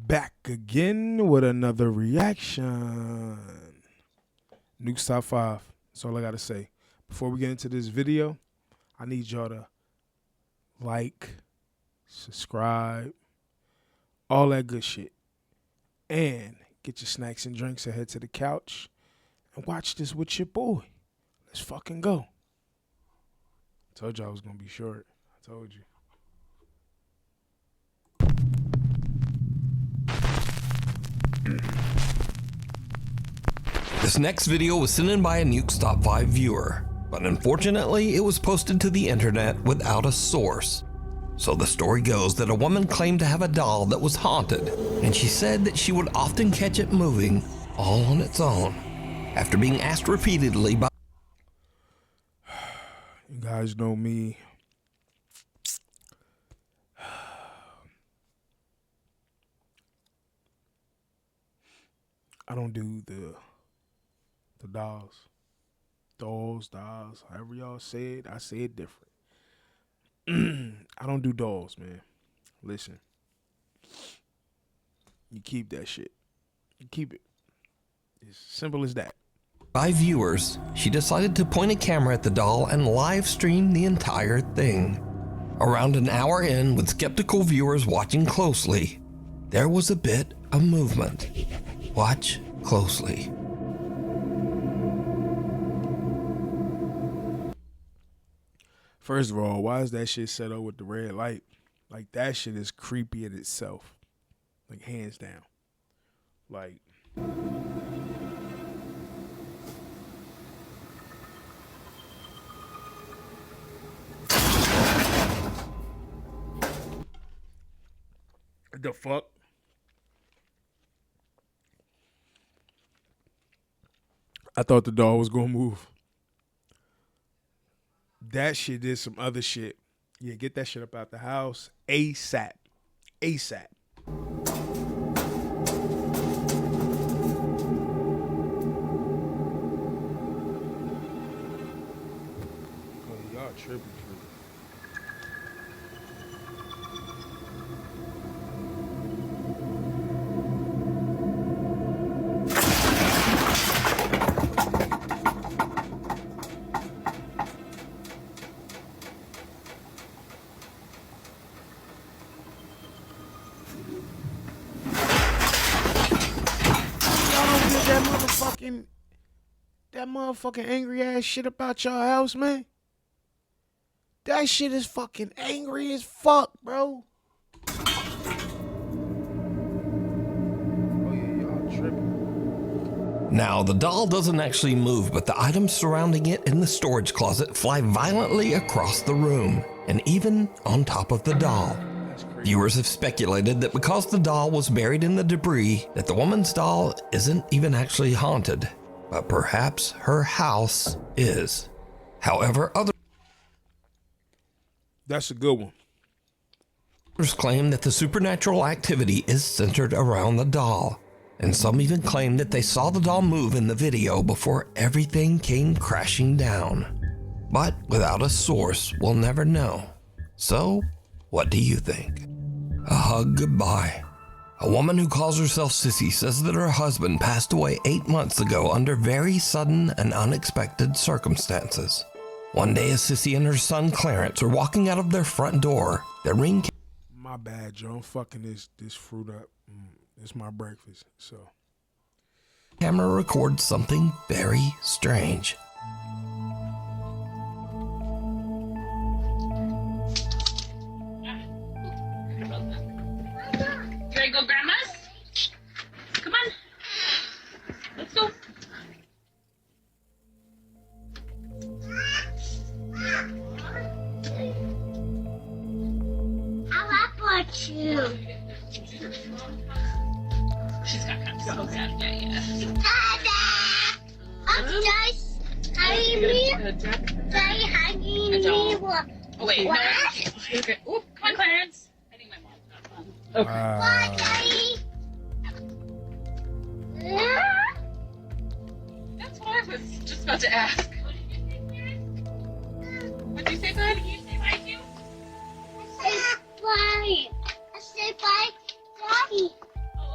Back again with another reaction. Nuke's Top 5. That's all I gotta say. Before we get into this video, I need y'all to like, subscribe, all that good shit. And get your snacks and drinks and head to the couch and watch this with your boy. Let's fucking go. I told you I was gonna be short. I told you. This next video was sent in by a Nuke's Top 5 viewer, but unfortunately it was posted to the internet without a source. So the story goes that a woman claimed to have a doll that was haunted, and she said that she would often catch it moving all on its own. After being asked repeatedly by... You guys know me. I don't do the dolls, however y'all say it. I say it different. I don't do dolls, man. Listen, you keep that shit. You keep it. It's simple as that. By viewers, she decided to point a camera at the doll and live stream the entire thing. Around an hour in, with skeptical viewers watching closely, there was a bit of movement. Watch closely. First of all, why is that shit set up with the red light? Like, that shit is creepy in itself. Like, hands down. Like, the fuck? I thought the dog was gonna move. That shit did some other shit. Yeah, get that shit up out the house ASAP. ASAP. Oh, y'all tripping. That motherfucking angry ass shit about your house, man. That shit is fucking angry as fuck, bro. Oh yeah, y'all tripping. Now, the doll doesn't actually move, but the items surrounding it in the storage closet fly violently across the room, and even on top of the doll. Viewers have speculated that because the doll was buried in the debris, that the woman's doll isn't even actually haunted, but perhaps her house is. However, That's a good one. others claim that the supernatural activity is centered around the doll, and some even claim that they saw the doll move in the video before everything came crashing down. But without a source, we'll never know. So, what do you think? A hug goodbye. A woman who calls herself Sissy says that her husband passed away 8 months ago under very sudden and unexpected circumstances. One day, as Sissy and her son Clarence are walking out of their front door, the ring... My bad, Joe. I'm fucking this fruit up. It's my breakfast, so... camera records something very strange. Can I go, Grandma's? Come on. Let's go. I want you. She's got kind of so bad. Yeah. Dada! I'm just hugging me. Daddy hugging me. Oh, wait. What? No. Okay. Oop, come on, Clarence. I think my mom's got one. Okay. What, Daddy? That's what I was just about to ask. What'd you say, bud? Did you say bye to? I said bye. I said bye, Daddy. Oh,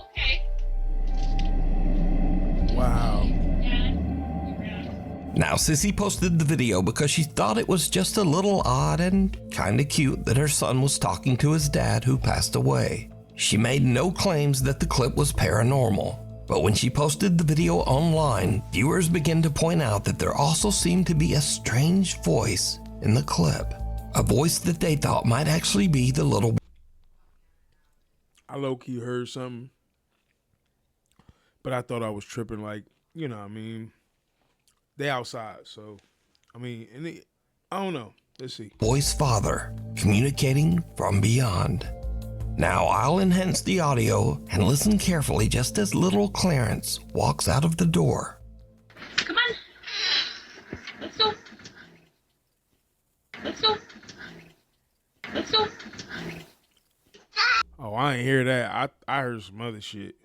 Now, Sissy posted the video because she thought it was just a little odd and kinda cute that her son was talking to his dad who passed away. She made no claims that the clip was paranormal, but when she posted the video online, viewers began to point out that there also seemed to be a strange voice in the clip. A voice that they thought might actually be the little. I low-key heard something, but I thought I was tripping. Like, you know what I mean? They outside, so, I mean, I don't know. Let's see. Boy's father communicating from beyond. Now I'll enhance the audio and listen carefully just as little Clarence walks out of the door. Come on. Let's go. Let's go. Let's go. Oh, I ain't hear that. I heard some other shit.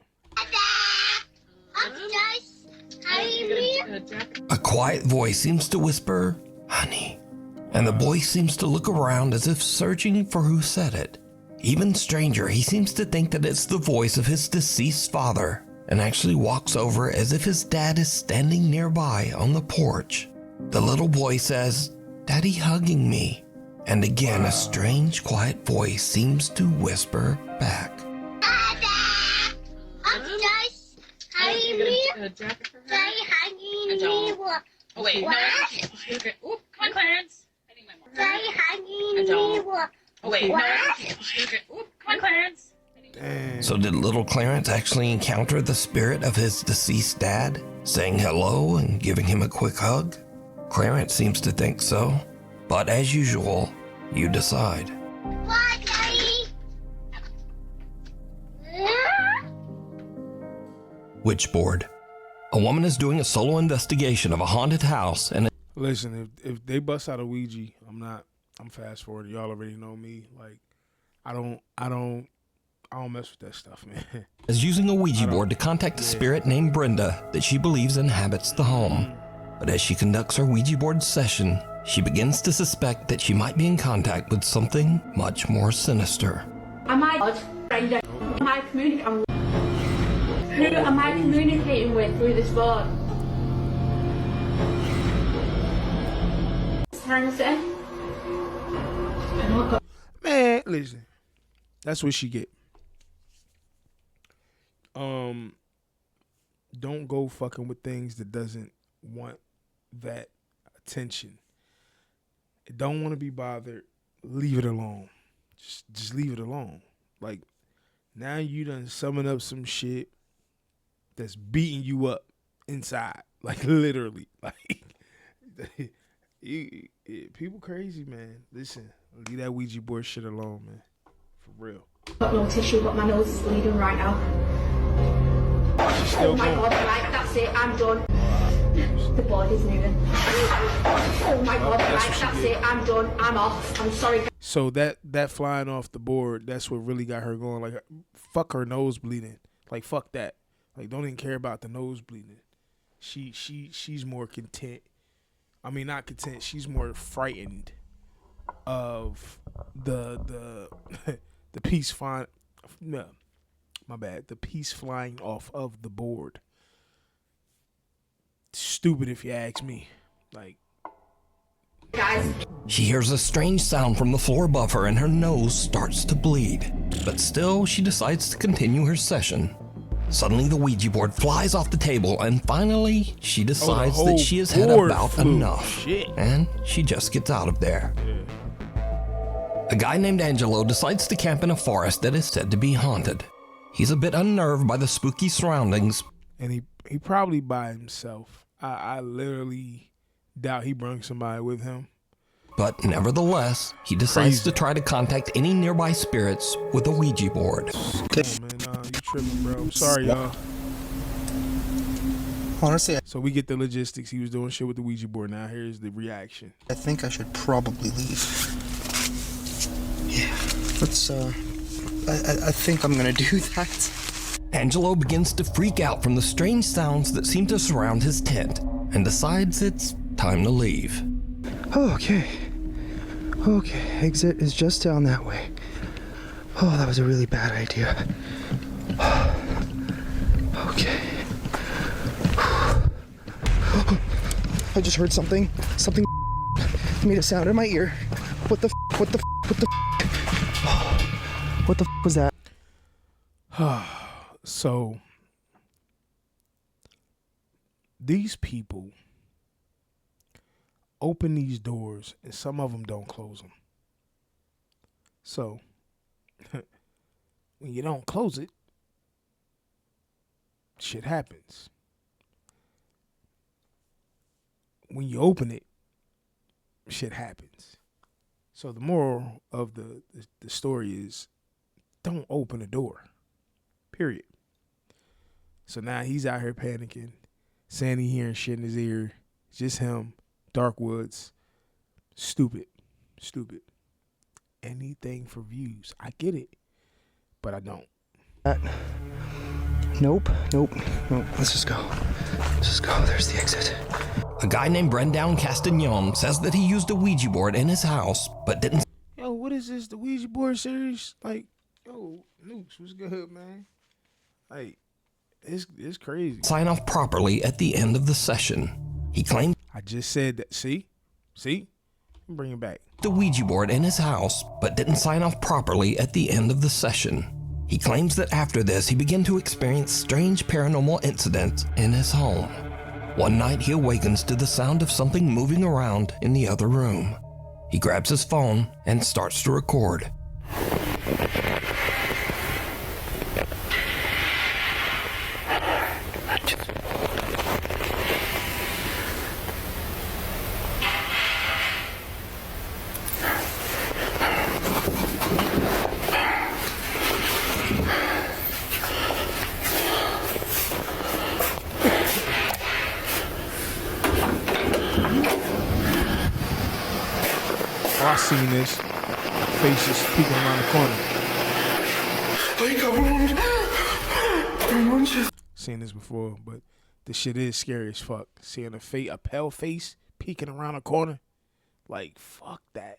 A quiet voice seems to whisper, "Honey," and the boy seems to look around as if searching for who said it. Even stranger, he seems to think that it's the voice of his deceased father and actually walks over as if his dad is standing nearby on the porch. The little boy says, "Daddy hugging me." And again, a strange, quiet voice seems to whisper back. Oh, wait. No. Okay. Ooh, come on, Clarence. I need my more. Oh, wait. No. Okay. Ooh, come on, Clarence. Damn. So did little Clarence actually encounter the spirit of his deceased dad, saying hello and giving him a quick hug? Clarence seems to think so. But as usual, you decide. Witchboard. A woman is doing a solo investigation of a haunted house and Listen, if they bust out a Ouija, I'm fast forwarding. Y'all already know me. Like, I don't mess with that stuff, man. is using a Ouija board to contact a spirit named Brenda that she believes inhabits the home. But as she conducts her Ouija board session, she begins to suspect that she might be in contact with something much more sinister. Am I Brenda? Who am I communicating with through this board? Trying to say? Man, listen. That's what she get. Don't go fucking with things that doesn't want that attention. It don't want to be bothered. Leave it alone. Just leave it alone. Like, now you done summon up some shit that's beating you up inside. Like, literally. Like, people crazy, man. Listen, leave that Ouija board shit alone, man. For real. I've got no tissue, but my nose is bleeding right now. She's still Oh my going. god, right, that's it, I'm done. The board is moving. Oh my god, that's right, what she that's did. it, I'm done, I'm off, I'm sorry. So that flying off the board, that's what really got her going. Like, fuck her nose bleeding. Like, fuck that. Like, don't even care about the nose bleeding. She's more content. I mean, not content. She's more frightened of the the piece flying. No, my bad. The piece flying off of the board. Stupid, if you ask me. Like, Guys, She hears a strange sound from the floor above her and her nose starts to bleed. But still, she decides to continue her session. Suddenly, the Ouija board flies off the table and finally, she decides that she has had board about flew. enough. Shit. And she just gets out of there. A guy named Angelo decides to camp in a forest that is said to be haunted. He's a bit unnerved by the spooky surroundings, and he probably by himself. I literally doubt he brought somebody with him. but nevertheless, he decides Crazy. to try to contact any nearby spirits with a Ouija board. Come on, man. Nah, you tripping, bro. I'm sorry, y'all. Honestly, So we get the logistics. He was doing shit with the Ouija board. Now here's the reaction. I think I should probably leave. Yeah, let's, I think I'm gonna do that. Angelo begins to freak out from the strange sounds that seem to surround his tent and decides it's time to leave. Okay, exit is just down that way. Oh, that was a really bad idea. Okay. I just heard something. Something made a sound in my ear. What the what the what the what the was that? So these people open these doors and some of them don't close them. So when you don't close it, shit happens. When you open it, shit happens. So the moral of the story is, don't open the door. Period. So now he's out here panicking, saying he hearing shit in his ear. It's just him, dark woods. Stupid. Anything for views. I get it, but I don't. Nope. Let's just go. There's the exit. A guy named Brendan Castagnon says that he used a Ouija board in his house, but didn't Yo, what is this? The Ouija board series? Like, yo, Nukes, what's good, man? Like, it's crazy. sign off properly at the end of the session. He claimed I just said that. See? Bring it back. the Ouija board in his house, but didn't sign off properly at the end of the session. He claims that after this, he began to experience strange paranormal incidents in his home. One night, he awakens to the sound of something moving around in the other room. He grabs his phone and starts to record. Oh, I seen this. Face is peeking around the corner. Seen this before, but this shit is scary as fuck. Seeing a pale face peeking around a corner. Like, fuck that.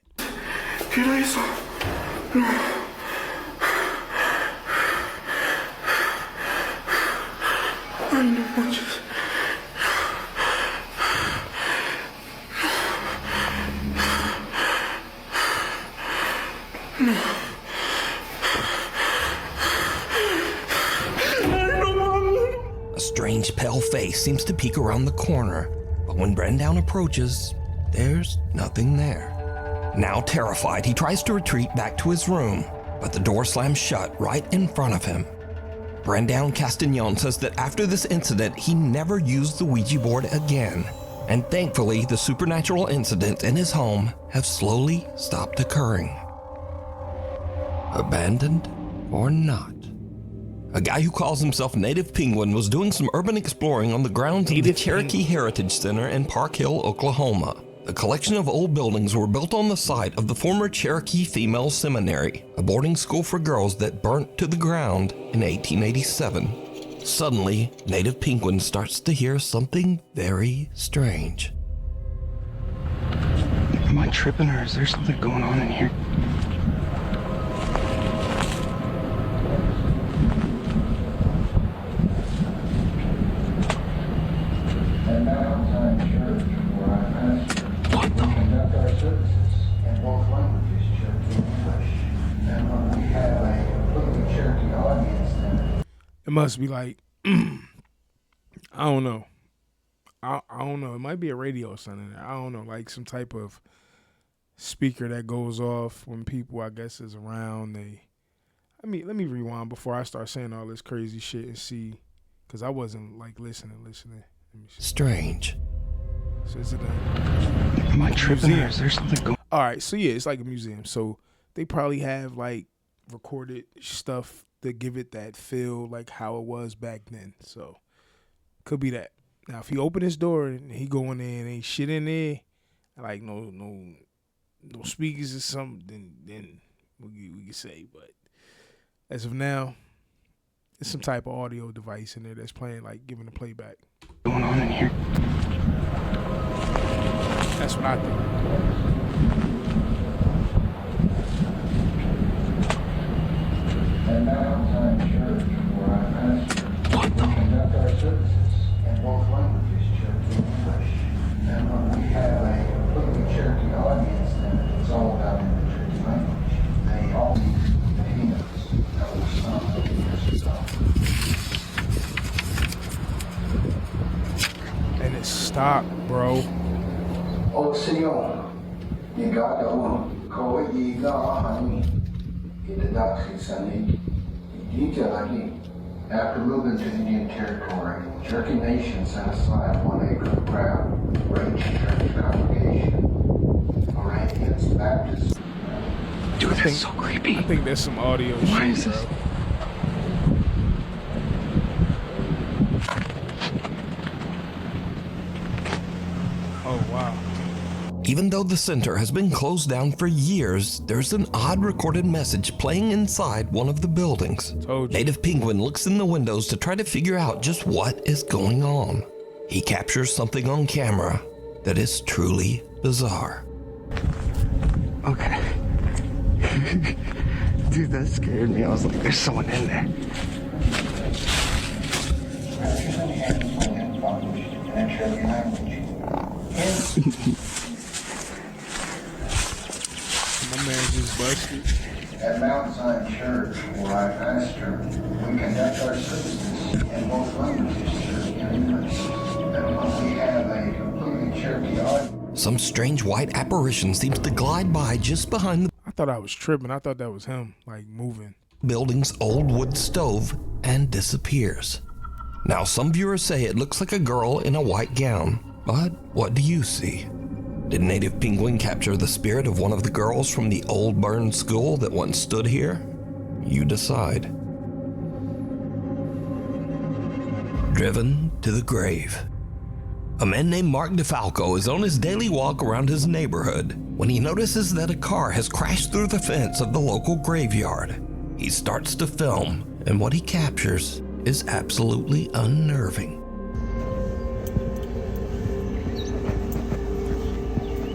A strange pale face seems to peek around the corner, but when Brendan approaches, there's nothing there. Now terrified, he tries to retreat back to his room, but the door slams shut right in front of him. Brendan Castagnon says that after this incident, he never used the Ouija board again, and thankfully, the supernatural incidents in his home have slowly stopped occurring. Abandoned or not? A guy who calls himself Native Penguin was doing some urban exploring on the grounds of the Cherokee Heritage Center in Park Hill, Oklahoma. The collection of old buildings were built on the site of the former Cherokee Female Seminary, a boarding school for girls that burnt to the ground in 1887. Suddenly, Native Penguin starts to hear something very strange. Am I tripping or is there something going on in here? It must be like, I don't know. I don't know. It might be a radio or something. I don't know, like some type of speaker that goes off when people, I guess, is around. Let me rewind before I start saying all this crazy shit and see, because I wasn't like listening. Let me see. Strange. So is it Am I tripping or is there something going on? All right, so yeah, it's like a museum. So they probably have like recorded stuff to give it that feel like how it was back then. So could be that. Now if he open his door and he go in there and ain't shit in there, like no speakers or something, then we can say. But as of now, there's some type of audio device in there that's playing, like giving the playback. Going on in here? That's what I think. And now Church, where I pastor, we conduct our services in both languages, Cherokee and English. And Stop, bro. 屋使用你搞的我可以一个行业，你的大学生意，你就来你。After moving to Indian Territory, Cherokee Nation set aside 1 acre of ground for ancient church congregation. Moravians, Baptists. Dude, that's so creepy. I think there's some audio. Why shit, is this? bro. Oh, wow. Even though the center has been closed down for years, there's an odd recorded message playing inside one of the buildings. Told you. Native Penguin looks in the windows to try to figure out just what is going on. He captures something on camera that is truly bizarre. Okay. Dude, that scared me. I was like, there's someone in there. Scriptures and hymns were then published in a Cherokee language. My man just busted. At Mount Zion Church, where I pastor, we conduct our services in both languages, Cherokee and English. And when we have a completely Cherokee audience, Some strange white apparition seems to glide by just behind the I thought I was tripping. I thought that was him, like, moving. building's old wood stove and disappears. Now, some viewers say it looks like a girl in a white gown, but what do you see? Did Native Penguin capture the spirit of one of the girls from the old burned school that once stood here? You decide. Driven to the grave. A man named Mark DeFalco is on his daily walk around his neighborhood when he notices that a car has crashed through the fence of the local graveyard. He starts to film, and what he captures is absolutely unnerving.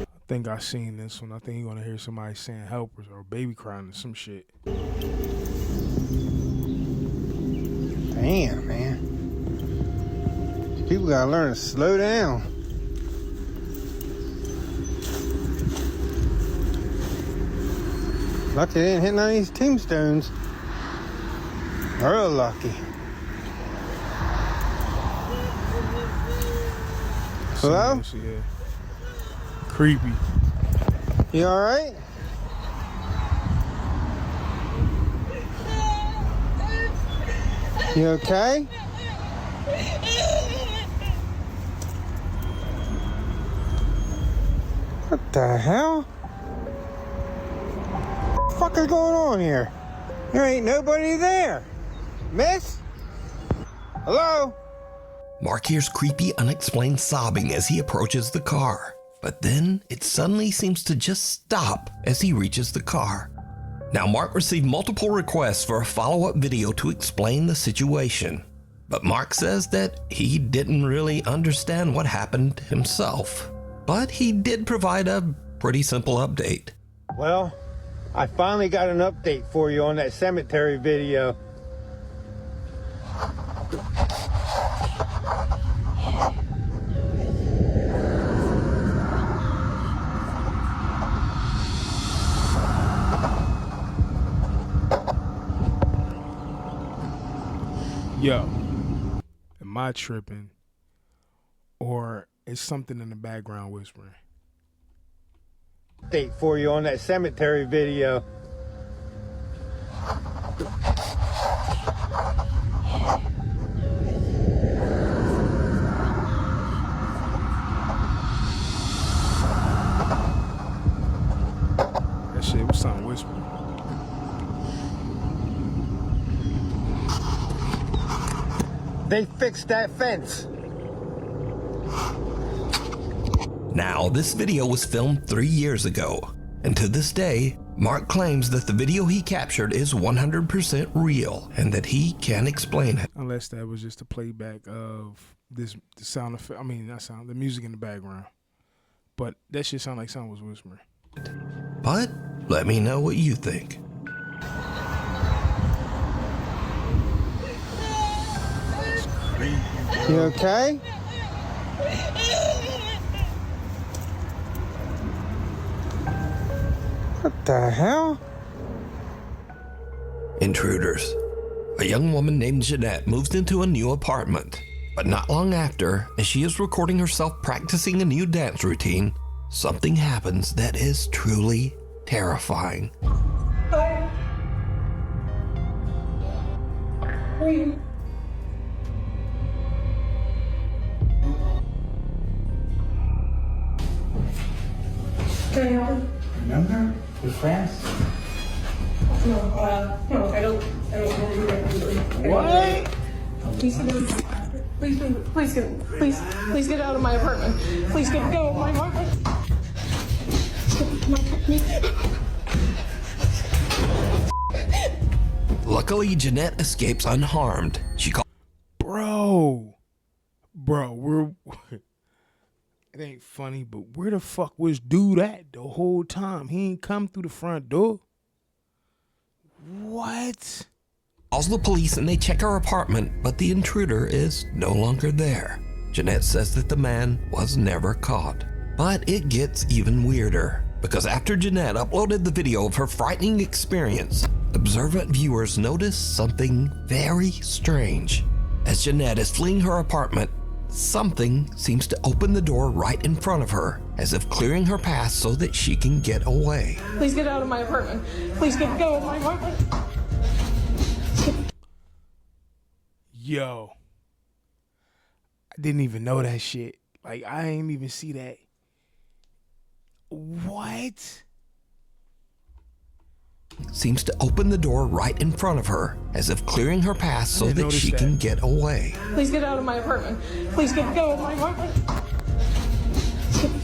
I think I seen this one. I think you're gonna hear somebody saying helpers or baby crying or some shit. Damn, man. People gotta learn to slow down. Lucky they didn't hit none of these tombstones. Real lucky. Hello? This, yeah. Creepy. You alright? You okay? What the hell? What the fuck is going on here? There ain't nobody there. Miss? Hello? Mark hears creepy, unexplained sobbing as he approaches the car, but then it suddenly seems to just stop as he reaches the car. Now, Mark received multiple requests for a follow-up video to explain the situation, but Mark says that he didn't really understand what happened himself. But he did provide a pretty simple update. Well, I finally got an update for you on that cemetery video. Yo, am I tripping? Or is something in the background whispering? Update for you on that cemetery video. That shit was something whispering. They fixed that fence. Now, this video was filmed 3 years ago, and to this day, Mark claims that the video he captured is 100% real and that he can't explain it. Unless that was just a playback of this, the sound effect. I mean, not sound, the music in the background. But that shit sounded like someone was whispering. But let me know what you think. You okay? What the hell? Intruders. A young woman named Jeanette moves into a new apartment. But not long after, as she is recording herself practicing a new dance routine, something happens that is truly terrifying. Hi. Who are you? Can I help you? Remember? We're friends. No, I don't want to do that. What? Please get out of my apartment. Please go of my apartment. Luckily, Jeanette escapes unharmed. She calls Bro, it ain't funny, but where the fuck was dude at the whole time? He ain't come through the front door. What? the police and they check her apartment, but the intruder is no longer there. Jeanette says that the man was never caught. But it gets even weirder, because after Jeanette uploaded the video of her frightening experience, observant viewers notice something very strange. As Jeanette is fleeing her apartment, something seems to open the door right in front of her, as if clearing her path so that she can get away. Please get out of my apartment. Please go of my apartment. Yo, I didn't even know that shit. Like, I ain't even see that. What? Seems to open the door right in front of her, as if clearing her path so didn't that notice she that. can get away. Please get out of my apartment. Please go of my apartment.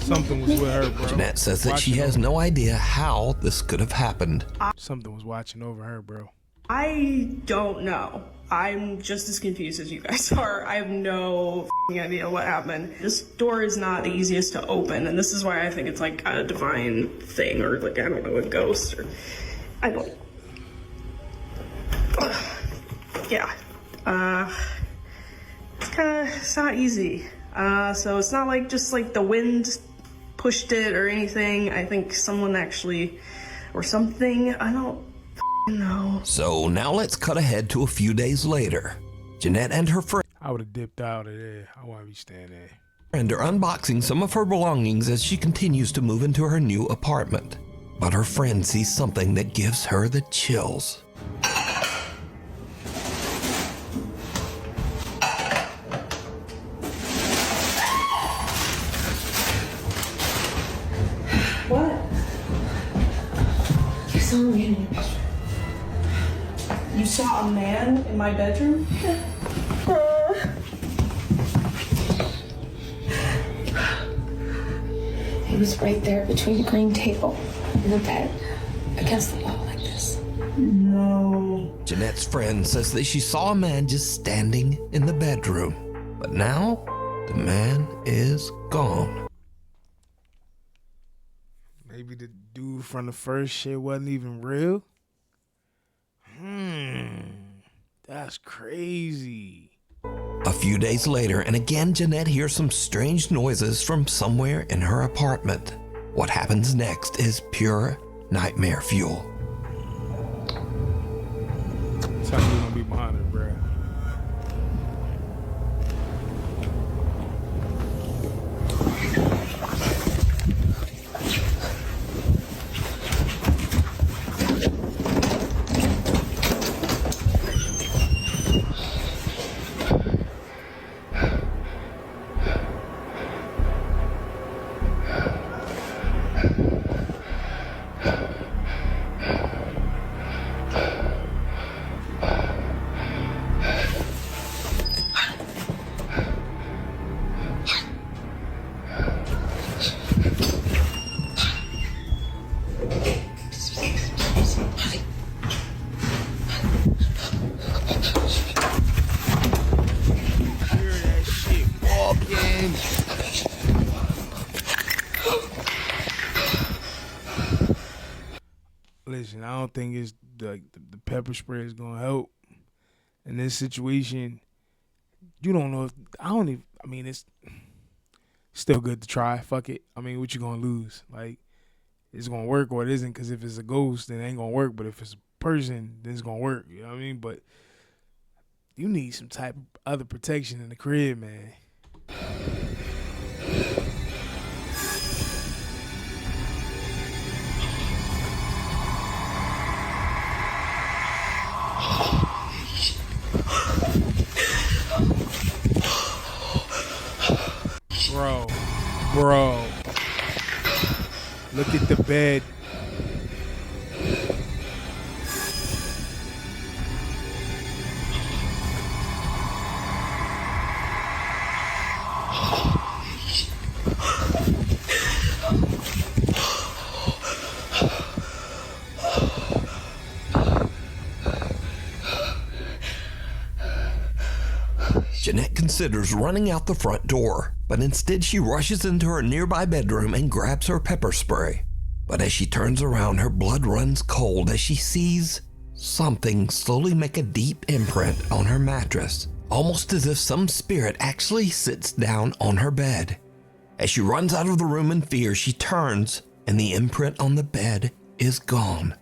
Something was with her, bro. Jeanette says that she Watching has over- no idea how this could have happened. Something was watching over her, bro. I don't know. I'm just as confused as you guys are. I have no f***ing idea what happened. This door is not the easiest to open, and this is why I think it's like a divine thing, or like, I don't know, a ghost, or I don't. Yeah. It's not easy. So it's not like just like the wind pushed it or anything. I think someone actually, or something, I don't know. So now let's cut ahead to a few days later. Jeanette and her I would have dipped out of there. I want to be staying there. friend are unboxing some of her belongings as she continues to move into her new apartment. But her friend sees something that gives her the chills. What? You saw me in your bedroom. You saw a man in my bedroom? He was right there between the green table and the bed, against the wall like this. No. Jeanette's friend says that she saw a man just standing in the bedroom. But now, the man is gone. Maybe the dude from the first shit wasn't even real. That's crazy. A few days later, and again Jeanette hears some strange noises from somewhere in her apartment. What happens next is pure nightmare fuel. Tell me you're gonna be behind her, bro. Hear that shit walking. Listen, I don't think it's the pepper spray is gonna help in this situation. You don't know if I mean, it's still good to try. Fuck it. I mean, what you gonna lose? Like, it's gonna work or it isn't. Because if it's a ghost, then it ain't gonna work. But if it's a person, then it's gonna work. You know what I mean? But You need some type of other protection in the crib, man. Bro. Look at the bed. Jeanette considers running out the front door, but instead she rushes into her nearby bedroom and grabs her pepper spray. But as she turns around, her blood runs cold as she sees something slowly make a deep imprint on her mattress, almost as if some spirit actually sits down on her bed. As she runs out of the room in fear, she turns and the imprint on the bed is gone.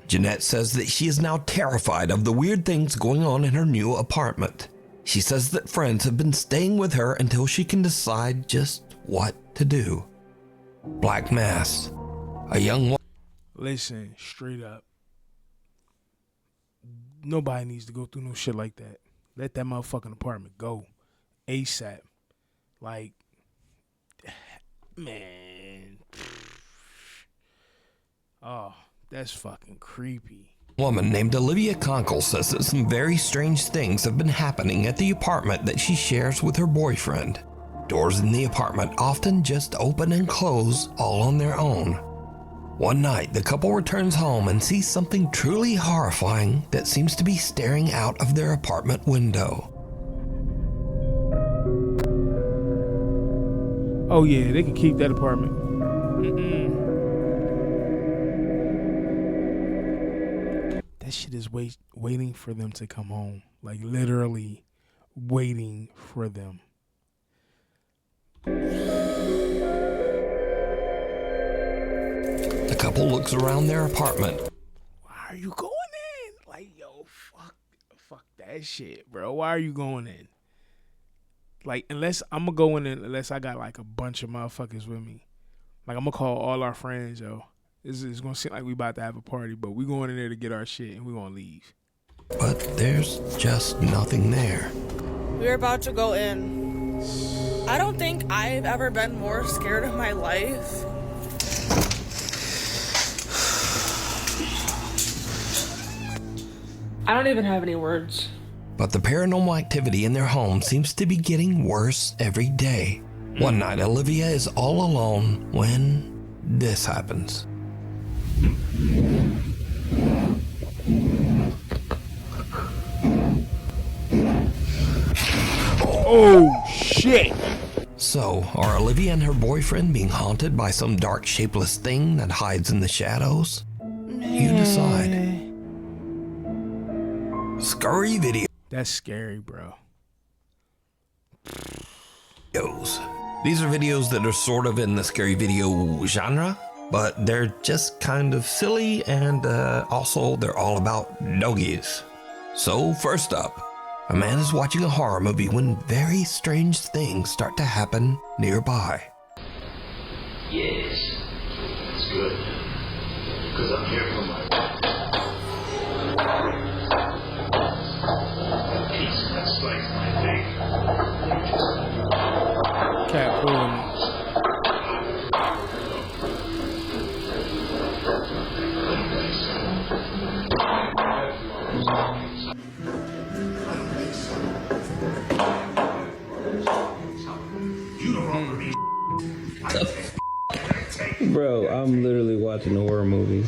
Jeanette says that she is now terrified of the weird things going on in her new apartment. She says that friends have been staying with her until she can decide just what to do. Black Mass. A young woman. Listen, straight up. Nobody needs to go through no shit like that. Let that motherfucking apartment go. ASAP. Like, man. Oh, that's fucking creepy. Woman named Olivia Conkle says that some very strange things have been happening at the apartment that she shares with her boyfriend. Doors in the apartment often just open and close all on their own. One night, the couple returns home and sees something truly horrifying that seems to be staring out of their apartment window. Oh yeah, they can keep that apartment. That shit is waiting for them to come home. Like literally waiting for them. The couple looks around their apartment. Why are you going in? Like, yo, fuck that shit, bro. Why are you going in? Like, unless I'm gonna go in unless I got like a bunch of motherfuckers with me. Like, I'm gonna call all our friends, yo. It's gonna seem like we about to have a party, but we going in there to get our shit and we gonna leave. But there's just nothing there. We're about to go in. I don't think I've ever been more scared of my life. I don't even have any words. But the paranormal activity in their home seems to be getting worse every day. One night, Olivia is all alone when this happens. Oh, shit. So, are Olivia and her boyfriend being haunted by some dark, shapeless thing that hides in the shadows? You decide. Scary video. That's scary, bro. These are videos that are sort of in the scary video genre, but they're just kind of silly, and also they're all about doggies. So first up, a man is watching a horror movie when very strange things start to happen nearby. Yes, it's good. Because I'm here for my piece that slice my leg. Cat pulling me. Bro, I'm literally watching a horror movie.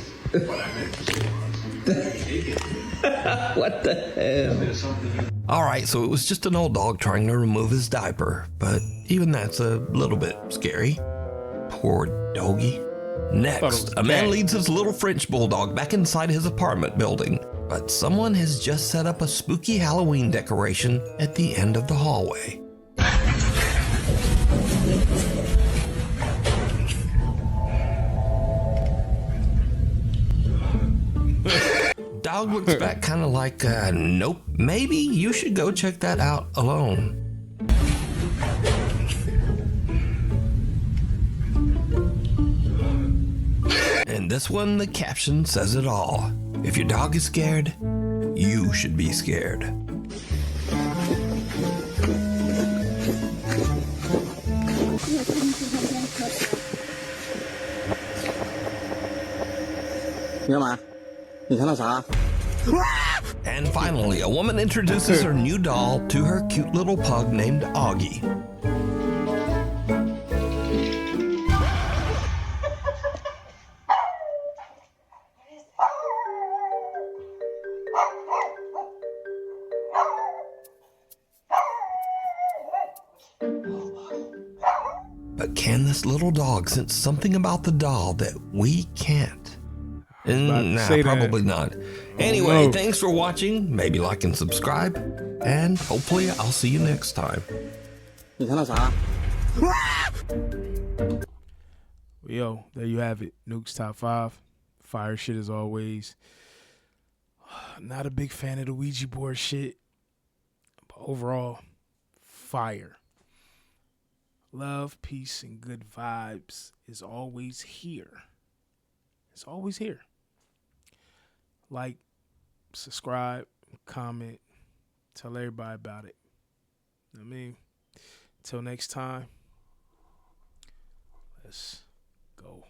What the hell? Alright, so it was just an old dog trying to remove his diaper, but even that's a little bit scary. Poor doggy. Next, a man leads his little French bulldog back inside his apartment building, but someone has just set up a spooky Halloween decoration at the end of the hallway. dog looks back kind of like, nope, maybe you should go check that out alone. And this one, the caption says it all. If your dog is scared, you should be scared. And finally, a woman introduces her new doll to her cute little pug named Augie. But can this little dog sense something about the doll that we can't? Nah, probably not. Anyway, thanks for watching. Maybe like and subscribe. And hopefully I'll see you next time. Yo, there you have it. Nuke's Top 5. Fire shit as always. Not a big fan of the Ouija board shit. But overall, fire. Love, peace, and good vibes is always here. It's always here. Like, subscribe, comment, tell everybody about it. I mean, till next time, let's go.